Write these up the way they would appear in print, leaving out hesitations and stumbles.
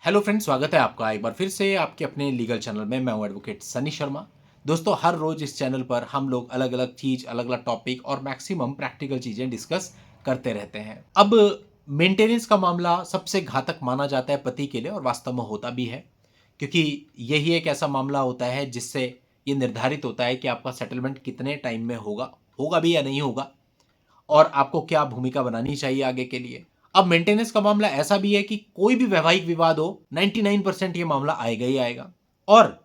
Hello friends, स्वागत है आपका एक बार फिर से आपके अपने लीगल चैनल में। मैं हूं एडवोकेट सनी शर्मा। दोस्तों, हर रोज इस चैनल पर हम लोग अलग अलग चीज, अलग अलग टॉपिक और मैक्सिमम प्रैक्टिकल चीजें डिस्कस करते रहते हैं। अब मेंटेनेंस का मामला सबसे घातक माना जाता है पति के लिए, और वास्तव में होता भी है, क्योंकि यही एक ऐसा मामला होता है जिससे ये निर्धारित होता है कि आपका सेटलमेंट कितने टाइम में होगा, होगा भी या नहीं होगा, और आपको क्या भूमिका बनानी चाहिए आगे के लिए। अब मेंटेनेंस का मामला ऐसा भी है कि कोई भी वैवाहिक विवाद हो, 99% ये मामला आएगा ही आएगा। और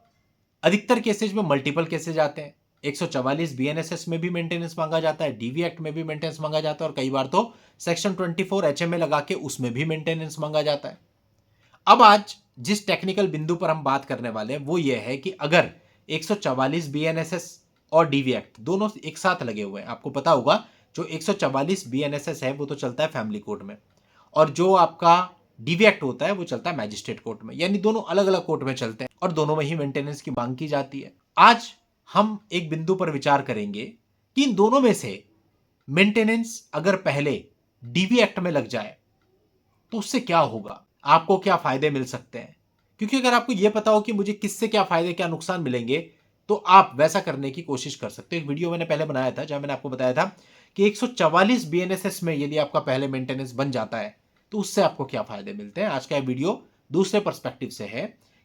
अधिकतर केसेज में मल्टीपल केसेज आते हैं। 144 बीएनएसएस में भी मेंटेनेंस मांगा जाता है, डीवी एक्ट में भी मेंटेनेंस मांगा जाता है, और कई बार तो सेक्शन 24 एचएमए लगा के उसमें भी मेंटेनेंस मांगा जाता है। अब आज जिस टेक्निकल बिंदु पर हम बात करने वाले हैं वो ये है कि अगर 144 बीएनएसएस और डीवी एक्ट दोनों एक साथ लगे हुए हैं, आपको पता होगा जो 144 बीएनएसएस है वो तो चलता है फैमिली कोर्ट में, और जो आपका डीवी एक्ट होता है वो चलता है मैजिस्ट्रेट कोर्ट में, यानी दोनों अलग अलग कोर्ट में चलते हैं और दोनों में ही मेंटेनेंस की मांग की जाती है। आज हम एक बिंदु पर विचार करेंगे कि इन दोनों में से मेंटेनेंस अगर पहले डीवी एक्ट में लग जाए तो उससे क्या होगा, आपको क्या फायदे मिल सकते हैं। क्योंकि अगर आपको यह पता हो कि मुझे किससे क्या फायदे क्या नुकसान मिलेंगे, तो आप वैसा करने की कोशिश कर सकते हो। एक वीडियो मैंने पहले बनाया था जहां मैंने आपको बताया था कि 144 बीएनएसएस में यदि आपका पहले मेंटेनेंस बन जाता है तो उससे आपको क्या फायदे मिलते हैं। आज का वीडियो दूसरे पर्सपेक्टिव से है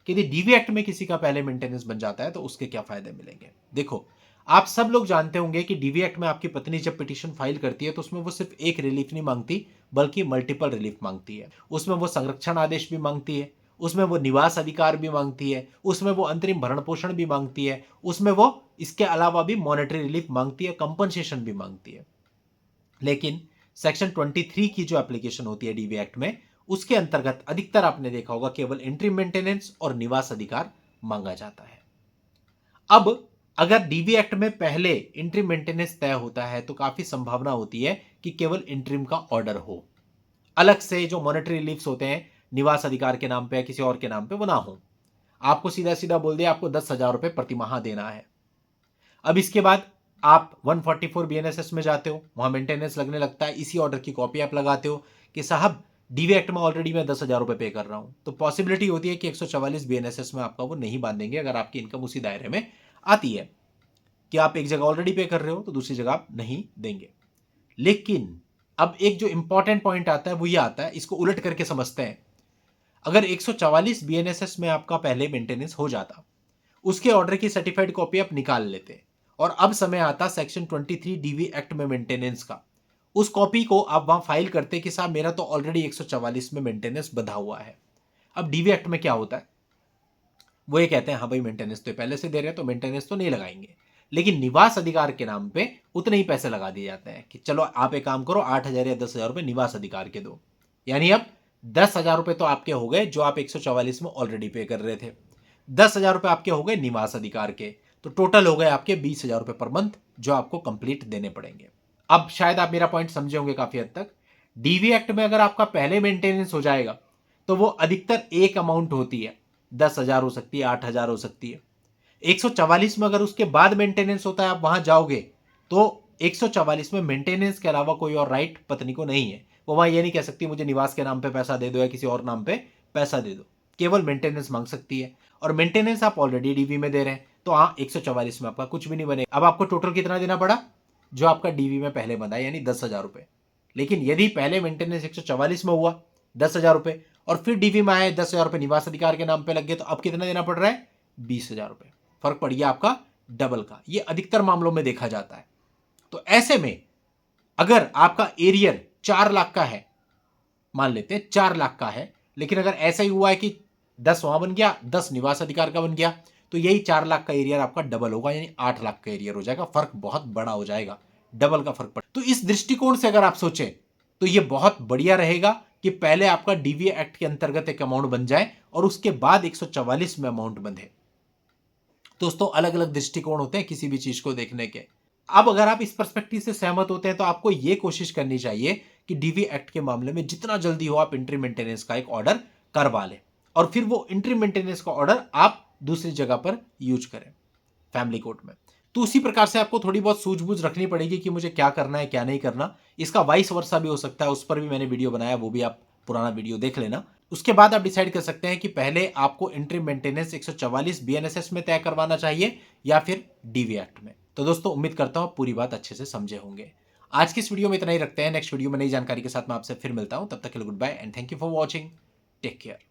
कि यदि डीवी एक्ट में किसी का पहले मेंटेनेंस बन जाता है तो उसके क्या फायदे मिलेंगे। देखो, आप सब लोग जानते होंगे कि डीवी एक्ट में आपकी पत्नी जब पिटीशन फाइल करती है तो उसमें वो सिर्फ एक रिलीफ नहीं मांगती, बल्कि मल्टीपल रिलीफ मांगती है। उसमें वो संरक्षण आदेश भी मांगती है, उसमें वो निवास अधिकार भी मांगती है, उसमें वो अंतरिम भरण पोषण भी मांगती है, उसमें वो इसके अलावा भी मॉनेटरी रिलीफ मांगती है, कंपनसेशन भी मांगती है। लेकिन सेक्शन 23 की जो एप्लीकेशन होती है डीवी एक्ट में, उसके अंतर्गत अधिकतर आपने देखा होगा केवल इंटरिम मेंटेनेंस और निवास अधिकार मांगा जाता है। अब अगर डीवी एक्ट में पहले इंटरिम मेंटेनेंस तय होता है तो काफी संभावना होती है कि केवल इंटरिम का ऑर्डर हो, अलग से जो मॉनेटरी रिलीफ्स होते हैं निवास अधिकार के नाम पे या किसी और के नाम पे वो ना हो। आपको सीधा सीधा बोल दिया आपको 10,000 रुपए प्रति माह देना है। अब इसके बाद आप 144 बीएनएसएस में जाते हो, वहां मेंटेनेंस लगने लगता है, इसी ऑर्डर की कॉपी आप लगाते हो कि साहब डीवी एक्ट में ऑलरेडी मैं 10,000 रुपए पे कर रहा हूं, तो पॉसिबिलिटी होती है कि 144 बीएनएसएस में आपका वो नहीं बांधेंगे अगर आपकी इनकम उसी दायरे में आती है कि आप एक जगह ऑलरेडी पे कर रहे हो तो दूसरी जगह आप नहीं देंगे। लेकिन अब एक जो इंपॉर्टेंट पॉइंट आता है वो ये आता है, इसको उलट करके समझते हैं। अगर 144 बीएनएसएस में आपका पहले मेंटेनेंस हो जाता, उसके ऑर्डर की सर्टिफाइड कॉपी आप निकाल लेते, और अब समय आता सेक्शन 23 डीवी एक्ट में मेंटेनेंस का, उस कॉपी को आप वहां फाइल करते कि साहब मेरा तो ऑलरेडी 144 में मेंटेनेंस बंधा हुआ है। अब डीवी एक्ट में क्या होता है, वो ये कहते हैं हाँ भाई मेंटेनेंस तो पहले से दे रहे हैं तो मेंटेनेंस तो नहीं लगाएंगे, लेकिन निवास अधिकार के नाम पे उतने ही पैसे लगा दिए जाते हैं कि चलो आप एक काम करो, 8,000 या 10,000 रुपए निवास अधिकार के दो। यानी अब 10,000 रुपए तो आपके हो गए जो आप 144 में ऑलरेडी पे कर रहे थे, 10,000 रुपए आपके हो गए निवास अधिकार के, तो टोटल हो गए आपके 20,000 रुपए पर मंथ जो आपको कंप्लीट देने पड़ेंगे। अब शायद आप मेरा पॉइंट समझे होंगे काफी हद तक। डीवी एक्ट में अगर आपका पहले मेंटेनेंस हो जाएगा तो वो अधिकतर एक अमाउंट होती है, 10,000 हो सकती है, 8,000 हो सकती है। 144 में अगर उसके बाद मेंटेनेंस होता है, आप वहां जाओगे तो 144 में मेंटेनेंस के अलावा कोई और राइट पत्नी को नहीं है। वो वहां ये नहीं कह सकती मुझे निवास के नाम पे पैसा दे दो या किसी और नाम पे पैसा दे दो, केवल मेंटेनेंस मांग सकती है। और मेंटेनेंस आप ऑलरेडी डीवी में दे रहे हैं तो हाँ 144 में आपका कुछ भी नहीं बनेगा। अब आपको टोटल कितना देना पड़ा, जो आपका डीवी में पहले बंधा है, यानी 10,000 रुपए। लेकिन यदि पहले मेंटेनेंस 144 में हुआ 10,000 रुपए, और फिर डीवी में आए 10,000 रुपए निवास अधिकार के नाम पे लग गए, तो अब कितना देना पड़ रहा है, 20,000 रुपए। फर्क पड़ गया आपका डबल का। ये अधिकतर मामलों में देखा जाता है। तो ऐसे में अगर आपका एरियर 4 लाख का है, मान लेते हैं 4 लाख का है, लेकिन अगर ऐसा ही हुआ है कि 10 वहां बन गया, 10 निवास अधिकार का बन गया, तो यही 4 लाख का एरियर आपका डबल होगा, यानी 8 लाख का एरियर हो जाएगा। फर्क बहुत बड़ा हो जाएगा, डबल का फर्क पड़। तो इस दृष्टिकोण से अगर आप सोचें तो यह बहुत बढ़िया रहेगा कि पहले आपका डीवी एक्ट के अंतर्गत एक अमाउंट बन जाए और उसके बाद 144 में अमाउंट बंधे। दोस्तों, अलग अलग दृष्टिकोण होते हैं किसी भी चीज को देखने के। अब अगर आप इस पर्सपेक्टिव से सहमत होते हैं तो आपको यह कोशिश करनी चाहिए कि डीवी एक्ट के मामले में जितना जल्दी हो आप इंट्री मेंटेनेंस का एक ऑर्डर करवा लें, और फिर वो इंट्री मेंटेनेंस का ऑर्डर आप दूसरी जगह पर यूज करें फैमिली कोर्ट में। तो उसी प्रकार से आपको थोड़ी बहुत सूझबूझ रखनी पड़ेगी कि मुझे क्या करना है क्या नहीं करना। इसका वाइस वर्सा भी हो सकता है, उस पर भी मैंने वीडियो बनाया, वो भी आप पुराना वीडियो देख लेना। उसके बाद आप डिसाइड कर सकते हैं कि पहले आपको एंट्री मेंटेनेंस 144 बीएनएसएस में तय करवाना चाहिए या फिर डीवी एक्ट में। तो दोस्तों उम्मीद करता हूँ पूरी बात अच्छे से समझे होंगे। आज की इस वीडियो में इतना ही रखते हैं। नेक्स्ट वीडियो में नई जानकारी के साथ मैं आपसे फिर मिलता हूँ। तब तक के लिए good bye and thank you for watching. Take care.